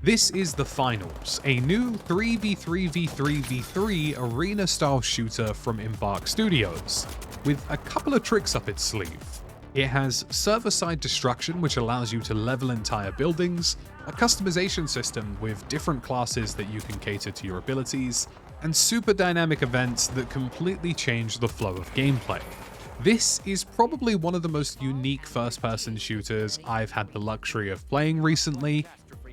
This is the Finals, a new 3v3v3v3 arena-style shooter from Embark Studios, with a couple of tricks up its sleeve. It has server-side destruction, which allows you to level entire buildings, a customization system with different classes that you can cater to your abilities, and super dynamic events that completely change the flow of gameplay. This is probably one of the most unique first-person shooters I've had the luxury of playing recently,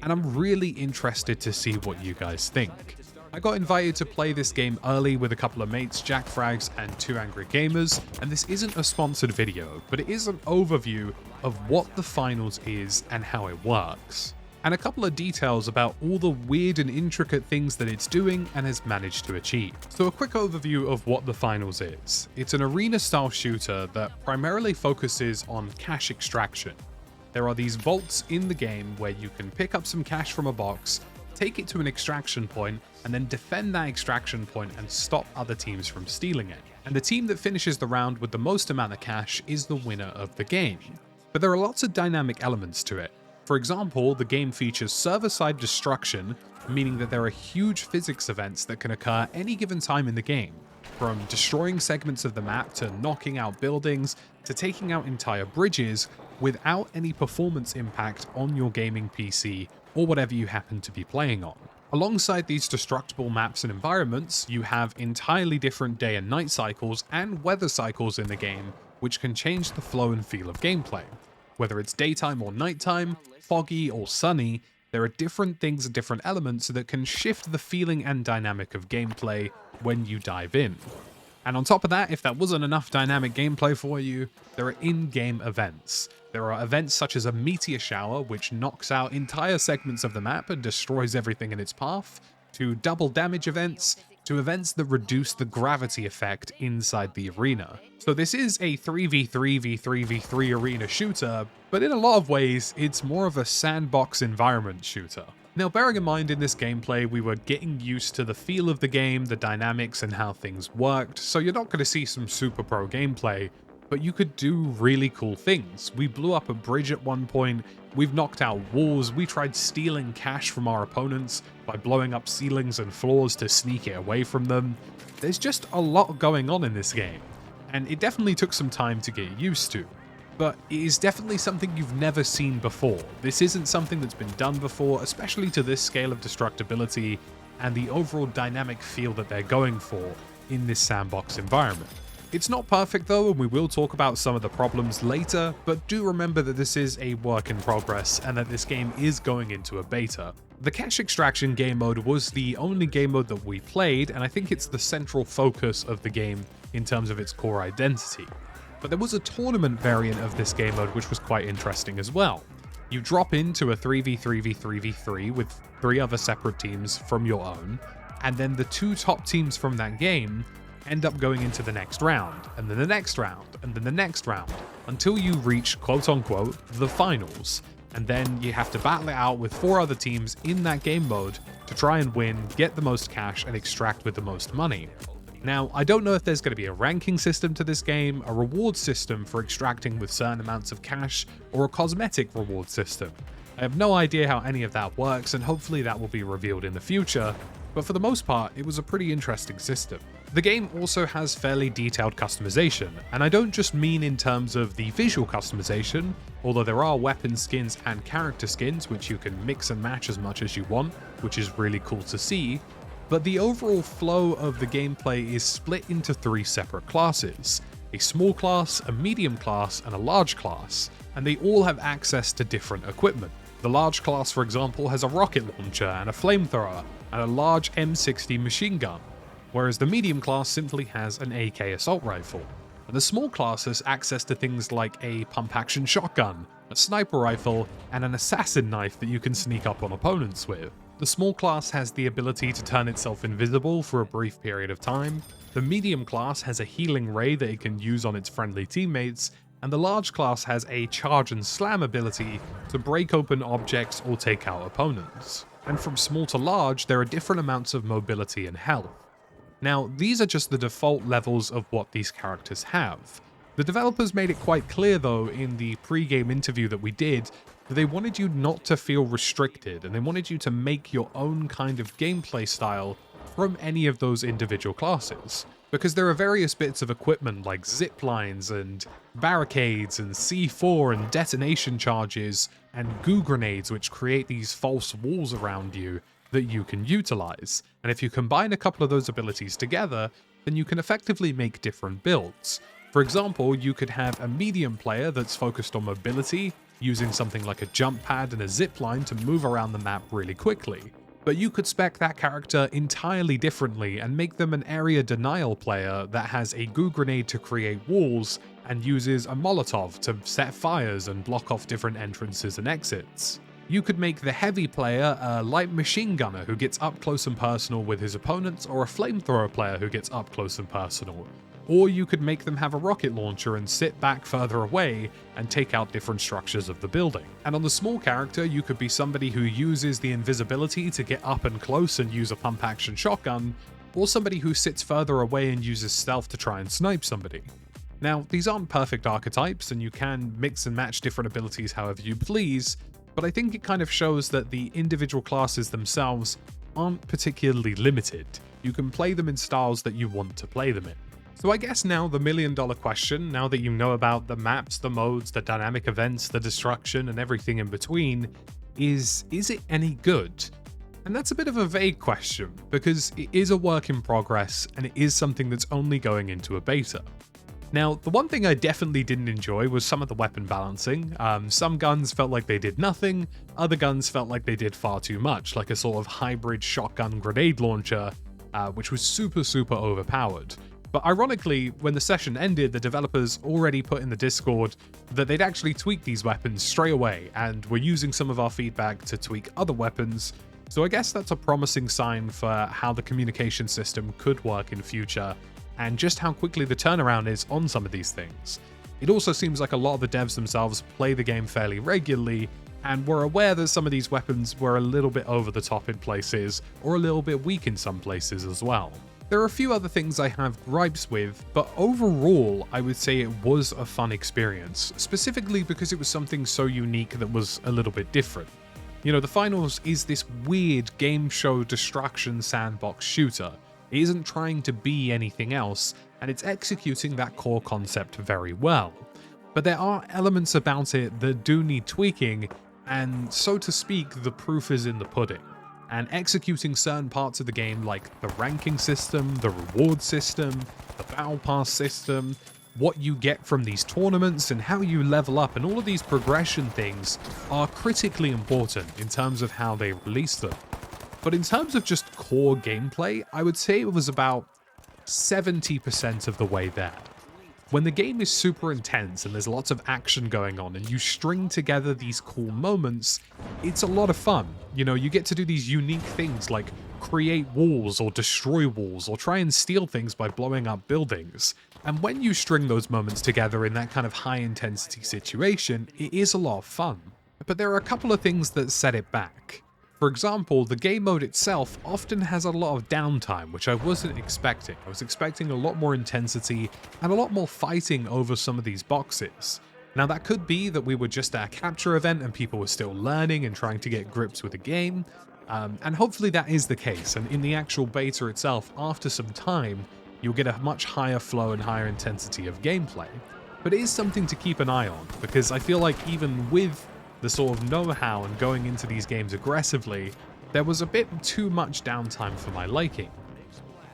and I'm really interested to see what you guys think. I got invited to play this game early with a couple of mates, Jack Frags and Two Angry Gamers, and this isn't a sponsored video, but it is an overview of what the Finals is and how it works, and a couple of details about all the weird and intricate things that it's doing and has managed to achieve. So a quick overview of what the Finals is. It's an arena-style shooter that primarily focuses on cash extraction. There are these vaults in the game where you can pick up some cash from a box, take it to an extraction point, and then defend that extraction point and stop other teams from stealing it. And the team that finishes the round with the most amount of cash is the winner of the game. But there are lots of dynamic elements to it. For example, the game features server-side destruction, meaning that there are huge physics events that can occur any given time in the game, from destroying segments of the map to knocking out buildings to taking out entire bridges without any performance impact on your gaming PC or whatever you happen to be playing on. Alongside these destructible maps and environments, you have entirely different day and night cycles and weather cycles in the game, which can change the flow and feel of gameplay. Whether it's daytime or nighttime, foggy or sunny, there are different things and different elements that can shift the feeling and dynamic of gameplay when you dive in. And on top of that, if that wasn't enough dynamic gameplay for you, there are in-game events. There are events such as a meteor shower, which knocks out entire segments of the map and destroys everything in its path, to double damage events, to events that reduce the gravity effect inside the arena. So this is a 3v3v3v3 arena shooter, but in a lot of ways, it's more of a sandbox environment shooter. Now, bearing in mind in this gameplay, we were getting used to the feel of the game, the dynamics, and how things worked, so you're not going to see some super pro gameplay, but you could do really cool things. We blew up a bridge at one point, we've knocked out walls, we tried stealing cash from our opponents by blowing up ceilings and floors to sneak it away from them. There's just a lot going on in this game, and it definitely took some time to get used to. But it is definitely something you've never seen before. This isn't something that's been done before, especially to this scale of destructibility and the overall dynamic feel that they're going for in this sandbox environment. It's not perfect though, and we will talk about some of the problems later, but do remember that this is a work in progress and that this game is going into a beta. The cash extraction game mode was the only game mode that we played, and I think it's the central focus of the game in terms of its core identity. But there was a tournament variant of this game mode which was quite interesting as well. You drop into a 3v3v3v3 with 3 other separate teams from your own, and then the 2 top teams from that game end up going into the next round, and then the next round, and then the next round, until you reach quote-unquote the finals. And then you have to battle it out with 4 other teams in that game mode to try and win, get the most cash, and extract with the most money. Now, I don't know if there's going to be a ranking system to this game, a reward system for extracting with certain amounts of cash, or a cosmetic reward system. I have no idea how any of that works, and hopefully that will be revealed in the future, but for the most part, it was a pretty interesting system. The game also has fairly detailed customization, and I don't just mean in terms of the visual customization, although there are weapon skins and character skins which you can mix and match as much as you want, which is really cool to see. But the overall flow of the gameplay is split into 3 separate classes: a small class, a medium class, and a large class, and they all have access to different equipment. The large class, for example, has a rocket launcher and a flamethrower, and a large M60 machine gun, whereas the medium class simply has an AK assault rifle. And the small class has access to things like a pump-action shotgun, a sniper rifle, and an assassin knife that you can sneak up on opponents with. The small class has the ability to turn itself invisible for a brief period of time, the medium class has a healing ray that it can use on its friendly teammates, and the large class has a charge and slam ability to break open objects or take out opponents. And from small to large, there are different amounts of mobility and health. Now, these are just the default levels of what these characters have. The developers made it quite clear though in the pre-game interview that we did They wanted you not to feel restricted, and they wanted you to make your own kind of gameplay style from any of those individual classes. Because there are various bits of equipment like zip lines and barricades and C4 and detonation charges and goo grenades which create these false walls around you that you can utilize. And if you combine a couple of those abilities together, then you can effectively make different builds. For example, you could have a medium player that's focused on mobility, using something like a jump pad and a zip line to move around the map really quickly. But you could spec that character entirely differently and make them an area denial player that has a goo grenade to create walls and uses a Molotov to set fires and block off different entrances and exits. You could make the heavy player a light machine gunner who gets up close and personal with his opponents, or a flamethrower player who gets up close and personal. Or you could make them have a rocket launcher and sit back further away and take out different structures of the building. And on the small character, you could be somebody who uses the invisibility to get up and close and use a pump action shotgun, or somebody who sits further away and uses stealth to try and snipe somebody. Now, these aren't perfect archetypes, and you can mix and match different abilities however you please, but I think it kind of shows that the individual classes themselves aren't particularly limited. You can play them in styles that you want to play them in. So I guess now the million-dollar question, now that you know about the maps, the modes, the dynamic events, the destruction, and everything in between, is it any good? And that's a bit of a vague question, because it is a work in progress, and it is something that's only going into a beta. Now, the one thing I definitely didn't enjoy was some of the weapon balancing. Some guns felt like they did nothing, other guns felt like they did far too much, like a sort of hybrid shotgun grenade launcher, which was super overpowered. But ironically, when the session ended, the developers already put in the Discord that they'd actually tweaked these weapons straight away, and were using some of our feedback to tweak other weapons, so I guess that's a promising sign for how the communication system could work in future, and just how quickly the turnaround is on some of these things. It also seems like a lot of the devs themselves play the game fairly regularly, and were aware that some of these weapons were a little bit over the top in places, or a little bit weak in some places as well. There are a few other things I have gripes with, but overall I would say it was a fun experience, specifically because it was something so unique that was a little bit different. You know, the finals is this weird game show destruction sandbox shooter. It isn't trying to be anything else, and it's executing that core concept very well. But there are elements about it that do need tweaking, and so to speak, the proof is in the pudding. And executing certain parts of the game like the ranking system, the reward system, the battle pass system, what you get from these tournaments and how you level up, and all of these progression things are critically important in terms of how they release them. But in terms of just core gameplay, I would say it was about 70% of the way there. When the game is super intense and there's lots of action going on and you string together these cool moments, it's a lot of fun. You know, you get to do these unique things like create walls or destroy walls or try and steal things by blowing up buildings. And when you string those moments together in that kind of high intensity situation, it is a lot of fun. But there are a couple of things that set it back. For example, the game mode itself often has a lot of downtime, which I wasn't expecting. I was expecting a lot more intensity and a lot more fighting over some of these boxes. Now that could be that we were just at a capture event and people were still learning and trying to get grips with the game, and hopefully that is the case, and in the actual beta itself, after some time, you'll get a much higher flow and higher intensity of gameplay. But it is something to keep an eye on, because I feel like even with the sort of know-how and going into these games aggressively, there was a bit too much downtime for my liking.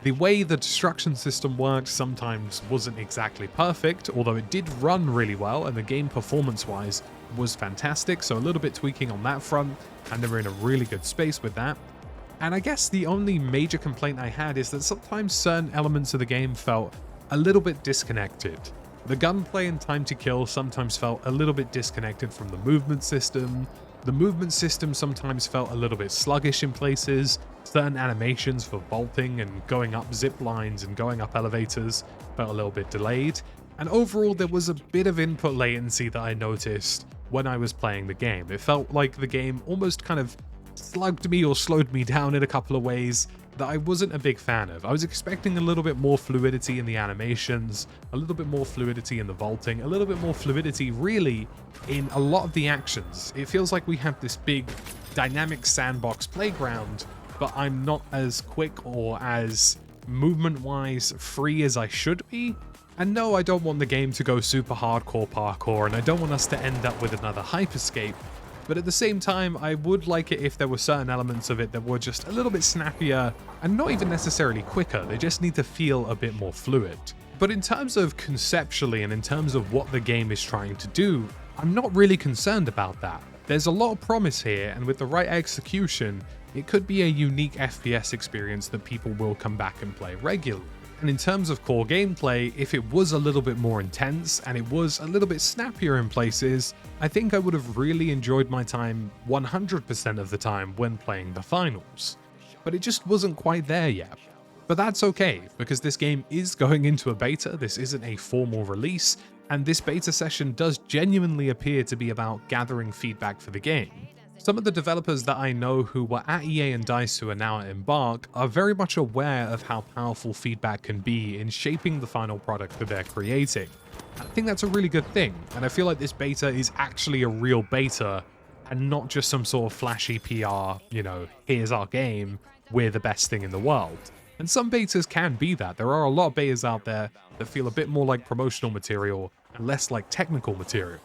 The way the destruction system worked sometimes wasn't exactly perfect, although it did run really well and the game performance-wise was fantastic, so a little bit tweaking on that front, and they were in a really good space with that. And I guess the only major complaint I had is that sometimes certain elements of the game felt a little bit disconnected. The gunplay and time to kill sometimes felt a little bit disconnected from the movement system. The movement system sometimes felt a little bit sluggish in places. Certain animations for vaulting and going up zip lines and going up elevators felt a little bit delayed. And overall, there was a bit of input latency that I noticed when I was playing the game. It felt like the game almost kind of slugged me or slowed me down in a couple of ways, that I wasn't a big fan of. I was expecting a little bit more fluidity in the animations, a little bit more fluidity in the vaulting, a little bit more fluidity really in a lot of the actions. It feels like we have this big dynamic sandbox playground, but I'm not as quick or as movement-wise free as I should be. And no, I don't want the game to go super hardcore parkour, and I don't want us to end up with another hyperscape. But at the same time, I would like it if there were certain elements of it that were just a little bit snappier and not even necessarily quicker. They just need to feel a bit more fluid. But in terms of conceptually and in terms of what the game is trying to do, I'm not really concerned about that. There's a lot of promise here, and with the right execution, it could be a unique FPS experience that people will come back and play regularly. And in terms of core gameplay, if it was a little bit more intense and it was a little bit snappier in places, I think I would have really enjoyed my time 100% of the time when playing the finals. But it just wasn't quite there yet. But that's okay, because this game is going into a beta, this isn't a formal release, and this beta session does genuinely appear to be about gathering feedback for the game. Some of the developers that I know who were at EA and DICE who are now at Embark are very much aware of how powerful feedback can be in shaping the final product that they're creating. I think that's a really good thing, and I feel like this beta is actually a real beta and not just some sort of flashy PR, here's our game, we're the best thing in the world. And some betas can be that. There are a lot of betas out there that feel a bit more like promotional material and less like technical material.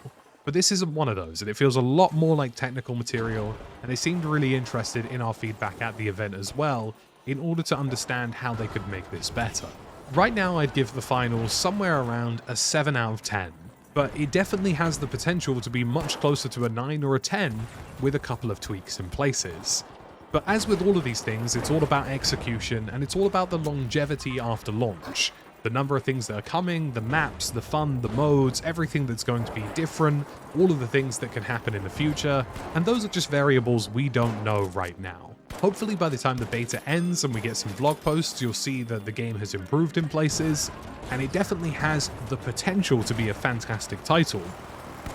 But this isn't one of those, and it feels a lot more like technical material, and they seemed really interested in our feedback at the event as well, in order to understand how they could make this better. Right now I'd give the finals somewhere around a 7 out of 10, but it definitely has the potential to be much closer to a 9 or a 10 with a couple of tweaks in places. But as with all of these things, it's all about execution, and it's all about the longevity after launch. The number of things that are coming, the maps, the fun, the modes, everything that's going to be different, all of the things that can happen in the future, and those are just variables we don't know right now. Hopefully by the time the beta ends and we get some blog posts, you'll see that the game has improved in places, and it definitely has the potential to be a fantastic title.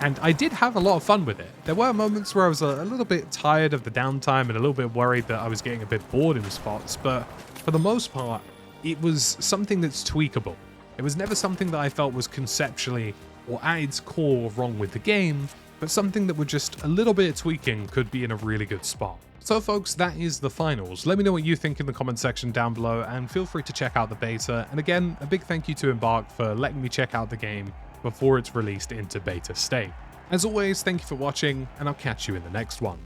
And I did have a lot of fun with it. There were moments where I was a little bit tired of the downtime and a little bit worried that I was getting a bit bored in spots, but for the most part, it was something that's tweakable. It was never something that I felt was conceptually or at its core wrong with the game, but something that with just a little bit of tweaking could be in a really good spot. So folks, that is the finals. Let me know what you think in the comment section down below, and feel free to check out the beta. And again, a big thank you to Embark for letting me check out the game before it's released into beta state. As always, thank you for watching, and I'll catch you in the next one.